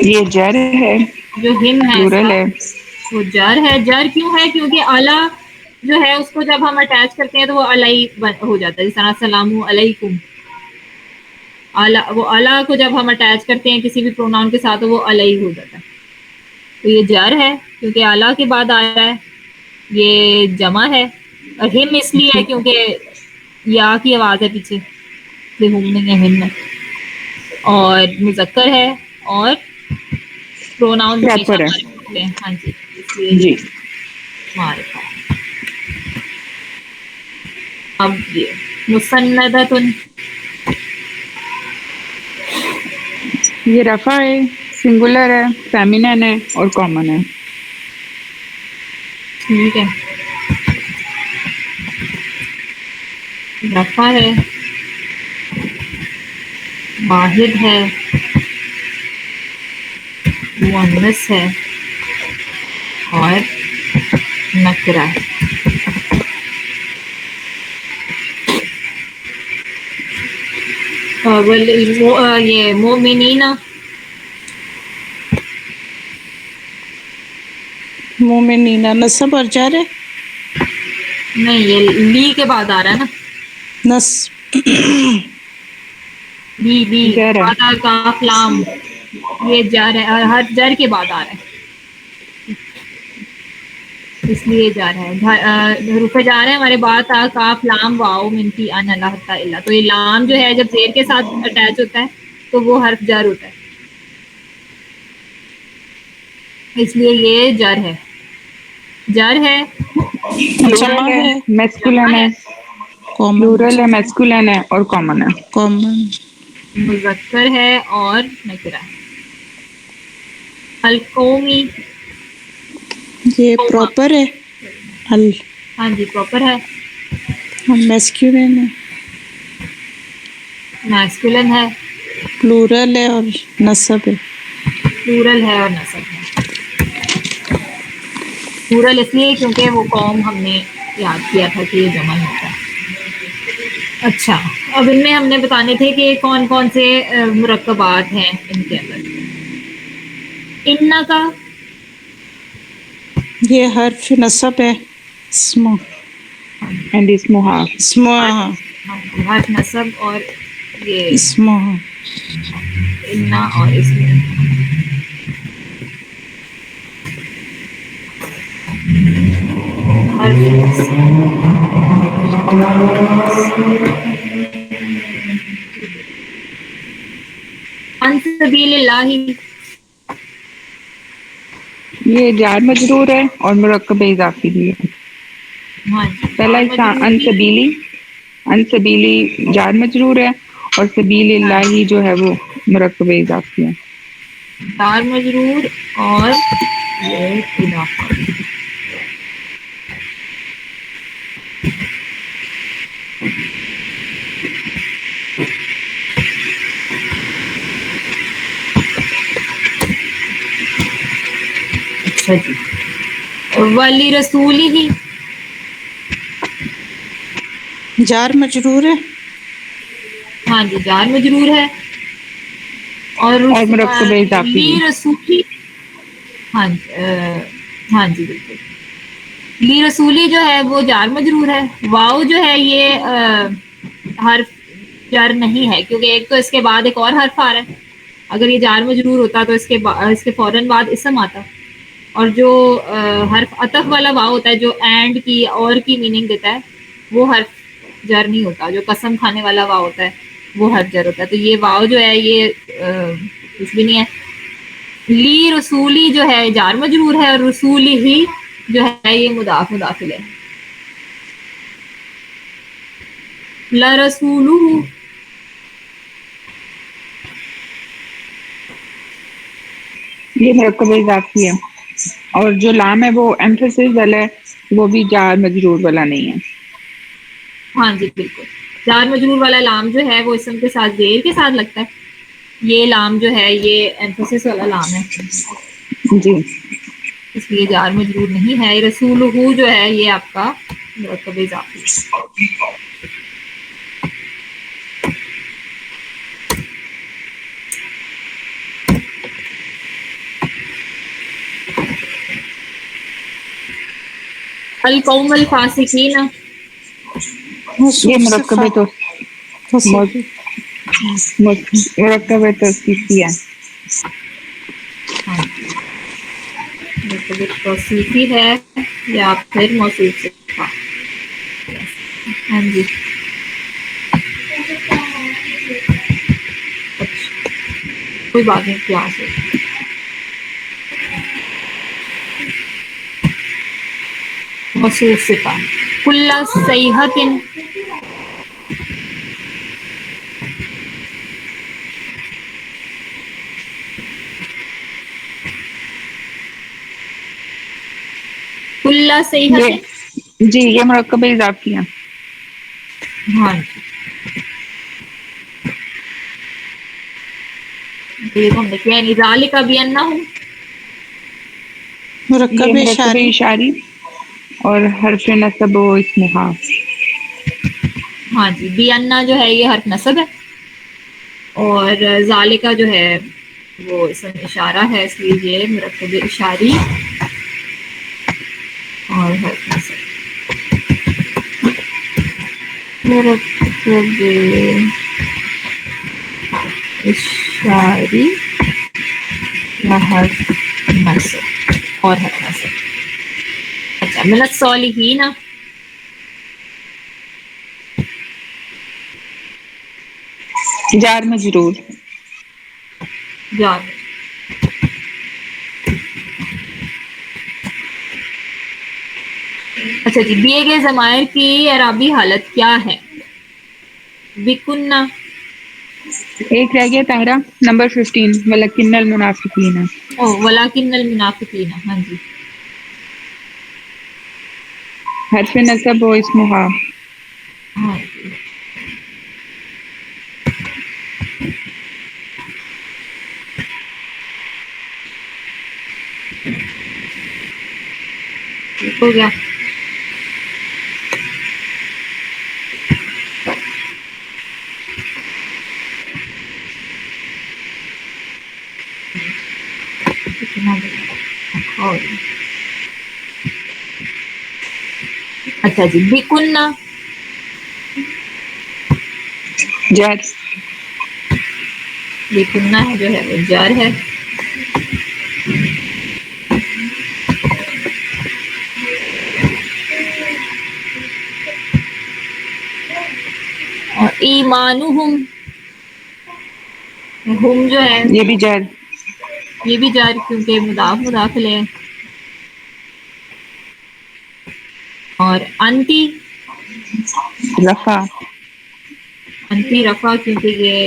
یہ جر ہے, جو ہم ہے اس پلورل کا ہے. وہ جر ہے. جر کیوں ہے؟ کیونکہ اعلیٰ جو ہے اس کو جب ہم اٹیچ کرتے ہیں تو وہ علیہ ہو جاتا ہے. جس طرح السلام علیکم, وہ اعلیٰ کو جب ہم اٹیچ کرتے ہیں کسی بھی پروناؤن کے ساتھ تو وہ علیہ ہو جاتا ہے. تو یہ جر ہے کیونکہ اعلیٰ کے بعد آیا ہے. یہ جمع ہے, اور ہم اس لیے ہے کیونکہ یا کی آواز ہے پیچھے, یہ ہم نہیں ہے, ہم ہے. اور مذکر ہے اور پروناؤن ہمیشہ پراپر ہے. معرفت ہوتے ہیں. ہاں جی اس لیے جی یہ معرفت. اب یہ مسندتن, یہ رفع ہے, سنگولر ہے, فیمینن ہے اور کامن ہے. ٹھیک ہے. رفع ہے, واحد ہے, مؤنث ہے اور نکرہ ہے. یہ مومنین, مومنین نصب اور جر ہے. نہیں یہ لی کے بعد آ رہا ہے نا. نصب لی جر ہے. آدھا کاف لام, یہ جر ہے اور ہر جر کے بعد آ رہا ہے، اس لیے جر ہے. حروف جار ہے ہمارے بات آ کاف لام واؤ من فی ان اللہ تعالی. تو یہ لام جو ہے جب زیر کے ساتھ اٹیچ ہوتا ہے تو وہ حرف جر ہوتا ہے، اس لیے یہ جر ہے. جر ہے، جمع پلورل ہے، ہے، میسکولن ہے، کامن، پلورل ہے، میسکولن ہے اور کامن ہے. کامن. مذکر ہے اور نکرہ ہے. القومی، یہ پراپر ہے. ال ہاں جی پراپر ہے. میسکیولن ہے، میسکولن ہے، پلورل ہے اور نصب ہے. پلورل ہے اور نصب ہے. پلورل اس لیے کیونکہ وہ قوم ہم نے یاد کیا تھا کہ یہ جمع ہوتا ہے. اچھا، اب ان میں ہم نے بتانے تھے کہ کون کون سے مرکبات ہیں ان کے اندر. ان کا یہ حرف نصب ہے. اسمو اینڈ اسمہا. اسمو حرف نصب اور یہ اسمو انا اور اس میں عن سبیل اللہ. یہ جار مجرور ہے اور مرکب اضافی بھی ہے. ہاں جی پہلا جار حصہ مجرور ان بھی، سبیلی، ان سبیلی جار مجرور ہے اور سبیل اللہ جو ہے وہ مرکب اضافی ہے. جار مجرور اور یہ اضافہ. اچھا جی. ولی رسول ہی، جار مجرور ہے. ہاں جی جار مجرور ہے اور مرکب اضافی لی بھی. رسولی، ہاں ہاں جی بالکل. لی رسولی جو ہے وہ جار مجرور ہے. واؤ جو ہے یہ حرف جر نہیں ہے کیونکہ ایک تو اس کے بعد ایک اور حرف آ رہا ہے. اگر یہ جار مجرور ہوتا تو اس کے فوراً بعد اسم آتا. اور جو حرف عطف والا واؤ ہوتا ہے جو اینڈ کی اور کی میننگ دیتا ہے وہ حرف جر نہیں ہوتا. جو قسم کھانے والا واؤ ہوتا ہے وہ حرف جر ہوتا ہے. تو یہ واؤ جو ہے یہ کچھ بھی نہیں ہے. لی رسولی جو ہے جار مجرور ہے اور رسول ہی جو ہے یہ مضاف مضاف الیہ. لرسولہ، یہ مرکب اضافی ہے اور جو لام ہے وہ ایمفیسس والا ہے، وہ بھی جار مجرور والا نہیں ہے. ہاں جی بالکل. جار مجرور والا لام جو ہے وہ اسم کے ساتھ زیر کے ساتھ لگتا ہے. یہ لام جو ہے یہ ایمفیسس والا لام ہے، جی. اس لیے جار مجرور نہیں ہے. رسولہ جو ہے یہ آپ کا مرکب اضافی ہے. القوم الفاسقین، یہ موصوف مرکب صفت تو فصیح. مرکب توصیفی ہے. ہاں جی مرکب توصیفی ہے یا پھر موصوف صفت. ہاں جی اچھا کوئی بات نہیں کلاس ہے. موصوف صفت کل صیحۃ، کل صیحۃ. جی یہ مرکب اضافی ہے. ہاں جی تو یہ تو ہم نے کیا ہے. ذالک بانہم، یہ مرکب مرکب اشاری. اشاری اور حرف نصب و اسمہا. ہاں جی بیاننا جو ہے یہ حرف نصب ہے اور ذالکہ جو ہے وہ اسم اشارہ ہے، اس لیے یہ مرکب اشاری اور حرف نصب. مرکب اشاری یا حرف نصب اور حرف نصب. اچھا من الصالحین جار مجرور. جار. اچھا جی دیے گئے ضمائر کی اعرابی حالت کیا ہے؟ بکنہ. ایک رہ گیا طاہرہ نمبر 15 ولکن المنافقین. او ولیکن المنافقین. ہاں جی حرف نصب و اسمہا. ہاں جی. ہو گیا. اچھا جی بکنہ جار. بکنہ جو ہے وہ جار ہے. اور ایمانہم ہم جو ہے یہ بھی جار. یہ بھی جار کیونکہ مضاف مضاف ہے. اور انتی رفع. انتی رفع کیونکہ یہ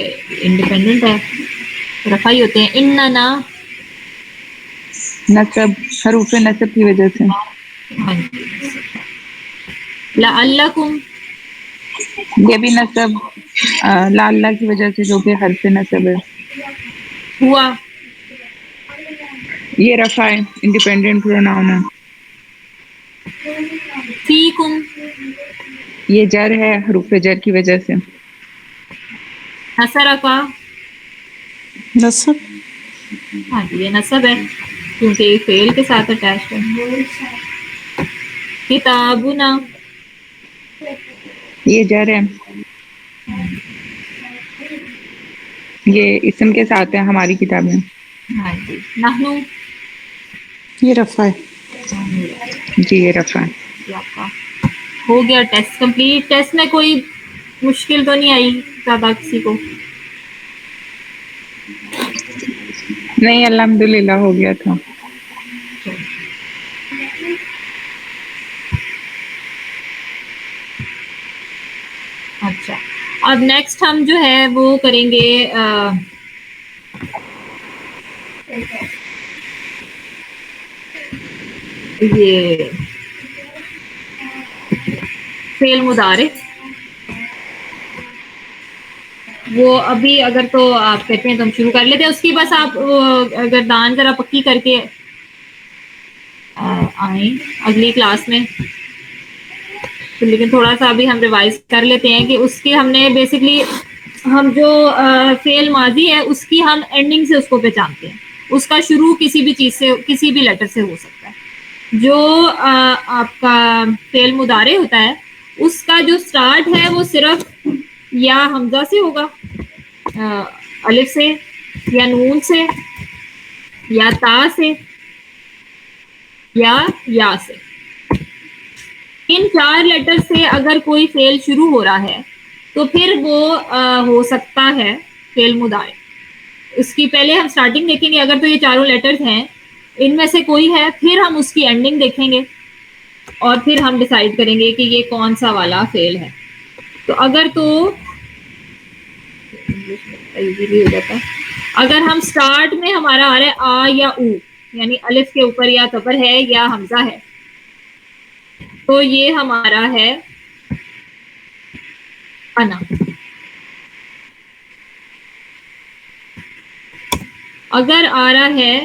انڈیپینڈنٹ ہے رفع ہی ہوتے ہیں. اننا نصب حروف نصب کی وجہ سے. لعلکم یہ بھی نصب لعلہ کی وجہ سے جو کہ حرف نصب ہے. ہوا یہ رفع ہے انڈیپینڈنٹ پروناؤن ہے. فیکم یہ جر ہے حروف جر کی وجہ سے. نصرکا نصب. ہاں جی یہ نصب ہے کیونکہ یہ فعل کے ساتھ اٹیچ ہے. کتابنا یہ جر ہے یہ اسم کے ساتھ ہے ہماری کتابیں. ہاں جی. نحنو یہ رفع ہے. جی یہ رفع ہے. یہ آپ کا ہو گیا ٹیسٹ کمپلیٹ. ٹیسٹ میں کوئی مشکل تو نہیں آئی زیادہ کسی کو؟ نہیں الحمدللہ ہو گیا تھا. اچھا اب نیکسٹ ہم جو ہے وہ کریں گے یہ فعل مضارع. وہ ابھی اگر تو آپ کہتے ہیں تو ہم شروع کر لیتے ہیں. اس کی بس آپ گردان ذرا پکی کر کے آئیں اگلی کلاس میں. لیکن تھوڑا سا ابھی ہم ریوائز کر لیتے ہیں کہ اس کی ہم نے بیسکلی ہم جو فعل ماضی ہے اس کی ہم اینڈنگ سے اس کو پہچانتے ہیں. اس کا شروع کسی بھی چیز سے کسی بھی لیٹر سے ہو سکتا ہے. جو آپ کا فعل مضارع ہوتا ہے اس کا جو سٹارٹ ہے وہ صرف یا حمزہ سے ہوگا الف سے یا نون سے یا تا سے یا سے. ان 4 لیٹر سے اگر کوئی فعل شروع ہو رہا ہے تو پھر وہ ہو سکتا ہے فعل مضارع. اس کی پہلے ہم سٹارٹنگ دیکھیں گے. اگر تو یہ چاروں لیٹرز ہیں ان میں سے کوئی ہے پھر ہم اس کی اینڈنگ دیکھیں گے اور پھر ہم ڈیسائیڈ کریں گے کہ یہ کون سا والا فعل ہے. تو اگر تو ایزیلی ہو جاتا اگر ہم سٹارٹ میں ہمارا آ رہا ہے آ یا او یعنی الف کے اوپر یا زبر ہے یا حمزہ ہے تو یہ ہمارا ہے انا. اگر آ رہا ہے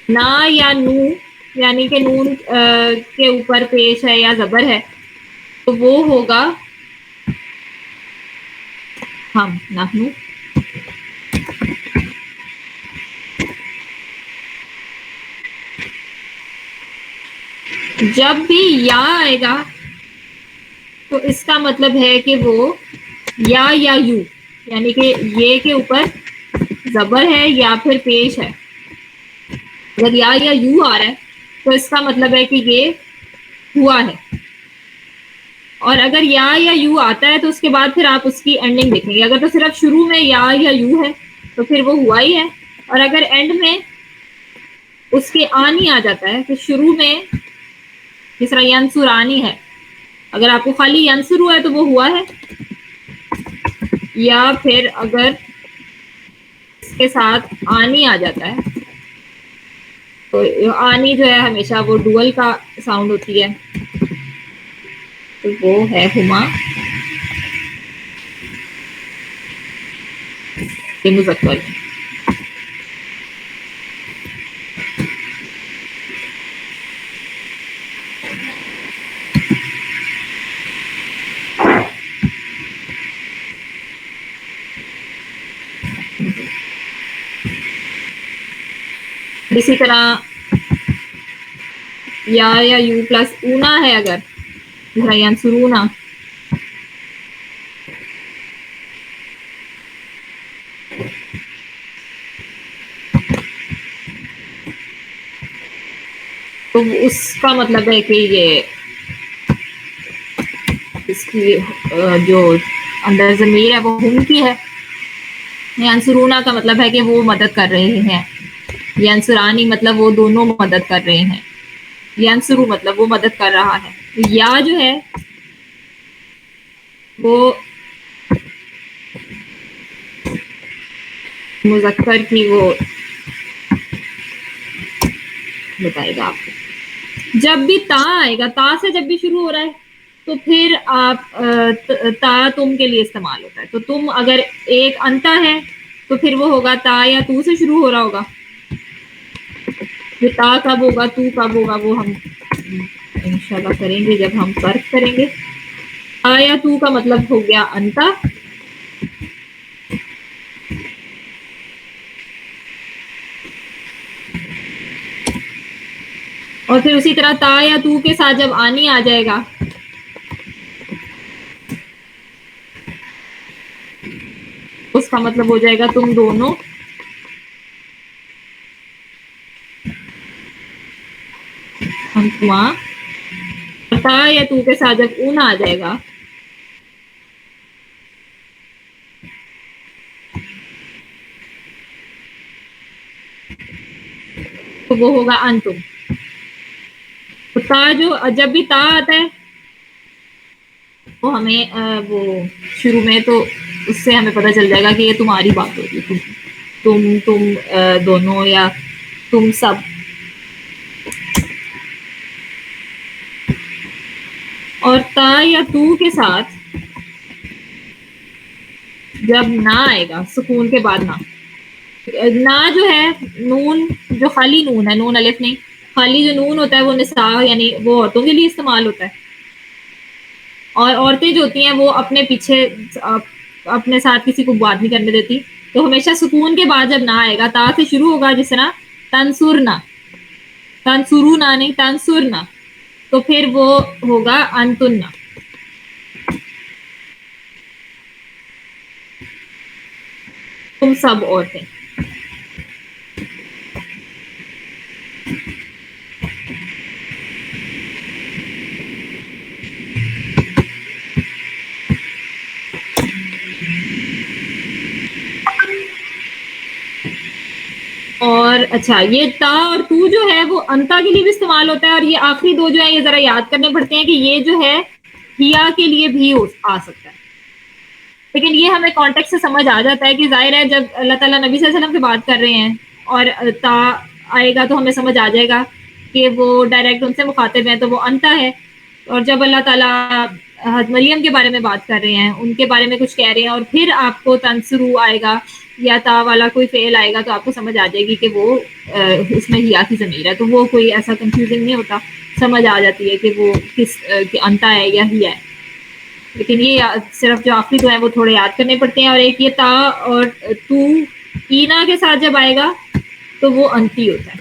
نا یا نو یعنی کہ نون کے اوپر پیش ہے یا زبر ہے تو وہ ہوگا ہم نحنو. جب بھی یا آئے گا تو اس کا مطلب ہے کہ وہ یا یو یعنی کہ یہ کے اوپر زبر ہے یا پھر پیش ہے. اگر یا یو آ رہا ہے تو اس کا مطلب ہے کہ یہ ہوا ہے. اور اگر یا یو آتا ہے تو اس کے بعد پھر آپ اس کی اینڈنگ دیکھیں گے. اگر تو صرف شروع میں یا یو ہے تو پھر وہ ہوا ہی ہے. اور اگر اینڈ میں اس کے آنی آ جاتا ہے تو شروع میں جس طرح ینصرانی ہے, اگر آپ کو خالی ینصر ہوا ہے تو وہ ہوا ہے. یا پھر اگر اس کے ساتھ آنی آ جاتا ہے تو آنی جو ہے ہمیشہ وہ ڈوئل کا ساؤنڈ ہوتی ہے, تو وہ ہے ہما یہ مذکر. اسی طرح یا یو پلس اونا ہے, اگر ینصرونا, تو اس کا مطلب ہے کہ یہ اس کی جو اندر ضمیر ہے وہ ہم کی ہے. ینصرونا کا مطلب ہے کہ وہ مدد کر رہے ہیں. ینصرانی مطلب وہ دونوں مدد کر رہے ہیں. ینصرو مطلب وہ مدد کر رہا ہے. یا جو ہے وہ مذکر کی وہ بتائے گا آپ کو. جب بھی تا آئے گا, تا سے جب بھی شروع ہو رہا ہے تو پھر آپ تا تم کے لیے استعمال ہوتا ہے. تو تم اگر ایک انتا ہے تو پھر وہ ہوگا تا یا تو سے شروع ہو رہا ہوگا. پھر تا کب ہوگا, تو کب ہوگا, وہ ہم انشاءاللہ کریں گے جب ہم فرق کریں گے. تا یا تو کا مطلب ہو گیا انتا, اور پھر اسی طرح تا یا تو کے ساتھ جب آنی آ جائے گا اس کا مطلب ہو جائے گا تم دونوں انتما. تا یا تو کے ساتھ جب اون آ جائے گا تو وہ ہوگا انتم. تو تا جو جب بھی تا آتا ہے وہ ہمیں وہ شروع میں تو اس سے ہمیں پتہ چل جائے گا کہ یہ تمہاری بات ہوگی, تم دونوں یا تم سب. اور تا یا تو کے ساتھ جب نہ آئے گا سکون کے بعد نہ جو ہے نون جو خالی نون ہے, نون الف نہیں, خالی جو نون ہوتا ہے وہ نساء یعنی وہ عورتوں کے لیے استعمال ہوتا ہے. اور عورتیں جو ہوتی ہیں وہ اپنے پیچھے اپنے ساتھ کسی کو بات نہیں کرنے دیتی. تو ہمیشہ سکون کے بعد جب نہ آئے گا تا سے شروع ہوگا, جس طرح تنصرنا, تنصرونا نہیں تنصرنا, تو پھر وہ ہوگا انتنا. تم سب عورتیں. اور اچھا یہ تا اور تو جو ہے وہ انتا کے لیے بھی استعمال ہوتا ہے, اور یہ آخری دو جو ہیں یہ ذرا یاد کرنے پڑتے ہیں کہ یہ جو ہے ہیا کے لیے بھی آ سکتا ہے. لیکن یہ ہمیں کانٹیکٹ سے سمجھ آ جاتا ہے کہ ظاہر ہے جب اللہ تعالیٰ نبی صلی اللہ علیہ وسلم کی بات کر رہے ہیں اور تا آئے گا تو ہمیں سمجھ آ جائے گا کہ وہ ڈائریکٹ ان سے مخاطب ہیں تو وہ انتا ہے. اور جب اللہ تعالیٰ حضرت مریم کے بارے میں بات کر رہے ہیں, ان کے بارے میں کچھ کہہ رہے ہیں, اور پھر آپ کو تنصرو آئے گا یا تا والا کوئی فعل آئے گا تو آپ کو سمجھ آ جائے گی کہ وہ اس میں ہیا کی ضمیر ہے. تو وہ کوئی ایسا کنفیوژنگ نہیں ہوتا, سمجھ آ جاتی ہے کہ وہ کس انتا ہے یا ہیا ہے. لیکن یہ صرف جو آخری دو ہیں وہ تھوڑے یاد کرنے پڑتے ہیں. اور ایک یہ تا اور تو اینا کے ساتھ جب آئے گا تو وہ انتی ہوتا ہے.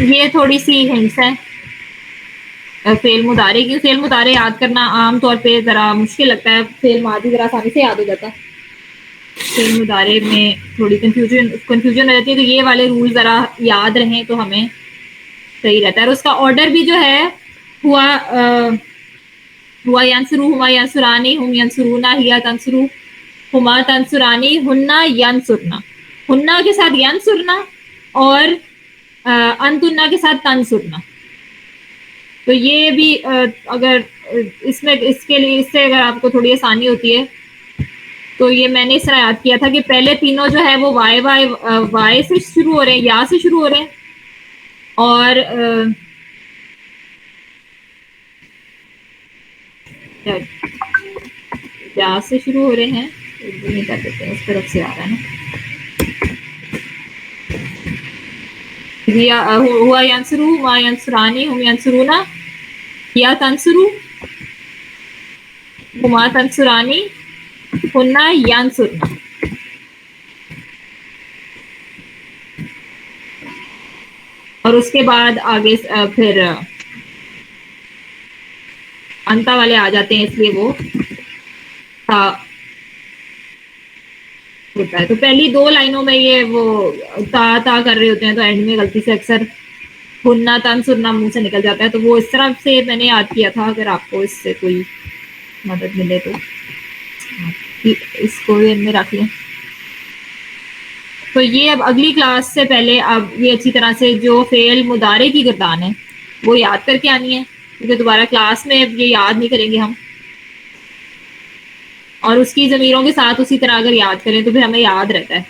یہ تھوڑی سی ہنٹس ہیں فعل مضارع کی. فعل مضارع یاد کرنا عام طور پہ ذرا مشکل لگتا ہے, فعل ماضی ذرا آسانی سے یاد ہو جاتا ہے. فعل مضارع میں تھوڑی کنفیوژن ہو جاتی ہے, تو یہ والے رول ذرا یاد رہیں تو ہمیں صحیح رہتا ہے. اور اس کا آرڈر بھی جو ہے ہوا ینصرو, ہما ینصرانی, ہم ینصرونا, ہیا تنصرو, ہما تنصرانی, ہننا ینصرنا. ہننا کے ساتھ ینصرنا اور انتنا کے ساتھ تنصرنا. تو یہ بھی اگر اس میں اس کے لیے اس سے اگر آپ کو تھوڑی آسانی ہوتی ہے تو یہ میں نے اس طرح یاد کیا تھا کہ پہلے تینوں جو ہے وہ وائے سے شروع ہو رہے ہیں, یا سے شروع ہو رہے ہیں, اور یا سے شروع ہو رہے ہیں. نہیں کر دیتے ہیں, اس طرف سے آ رہا ہے نا. ہوا ینصرو, ما ینصرانی, ہم ینصرونا, یا تنصرو, ہما تنصرانی, ہننا ینصرنا. اور اس کے بعد آگے پھر انتا والے آ جاتے ہیں, اس لیے وہ ہوتا ہے. تو پہلی دو لائنوں میں یہ وہ تا کر رہے ہوتے ہیں, تو اینڈ میں غلطی سے اکثر ہننا تنصرنا منہ سے نکل جاتا ہے. تو وہ اس طرح سے میں نے یاد کیا تھا. اگر آپ کو اس سے کوئی مدد ملے تو اس کو ذہن میں رکھ لیں. تو یہ اب اگلی کلاس سے پہلے اب یہ اچھی طرح سے جو فعل مضارع کی گردان ہے وہ یاد کر کے آنی ہے, کیونکہ دوبارہ کلاس میں یہ یاد نہیں کریں گے ہم. اور اس کی ضمیروں کے ساتھ اسی طرح اگر یاد کریں تو پھر ہمیں یاد رہتا ہے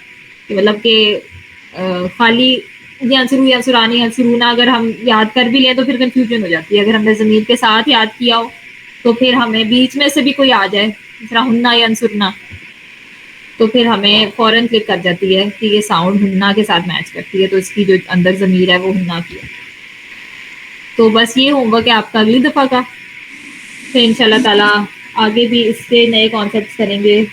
کہ مطلب کہ خالی ینصرو, ینصرانی, ینصرونا اگر ہم یاد کر بھی لیں تو پھر کنفیوژن ہو جاتی ہے. اگر ہم نے ضمیر کے ساتھ یاد کیا ہو تو پھر ہمیں بیچ میں سے بھی کوئی آ جائے, جس طرح ہننا ینصرنا, تو پھر ہمیں فوراً کلک کر جاتی ہے کہ یہ ساؤنڈ ہننا کے ساتھ میچ کرتی ہے, تو اس کی جو اندر ضمیر ہے وہ ہننا کی ہے. تو بس یہ ہوم ورک ہے آپ کا اگلی دفعہ کا. پھر انشاءاللہ تعالیٰ آگے بھی اس سے نئے کانسیپٹس کریں گے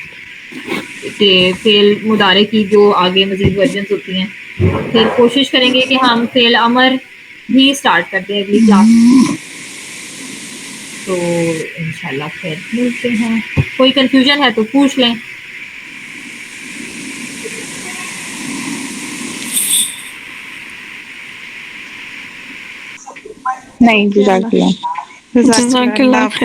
کہ فعل مضارع کی جو آگے مزید ورژنس ہوتی ہیں. پھر کوشش کریں گے کہ ہم فعل امر بھی اسٹارٹ کر دیں اگلی کلاس. تو انشاءاللہ پھر ملتے ہیں. کوئی کنفیوژن ہے تو پوچھ لیں. نہیں, جزاک اللہ. جزاک جزاک اللہ. اللہ خیر.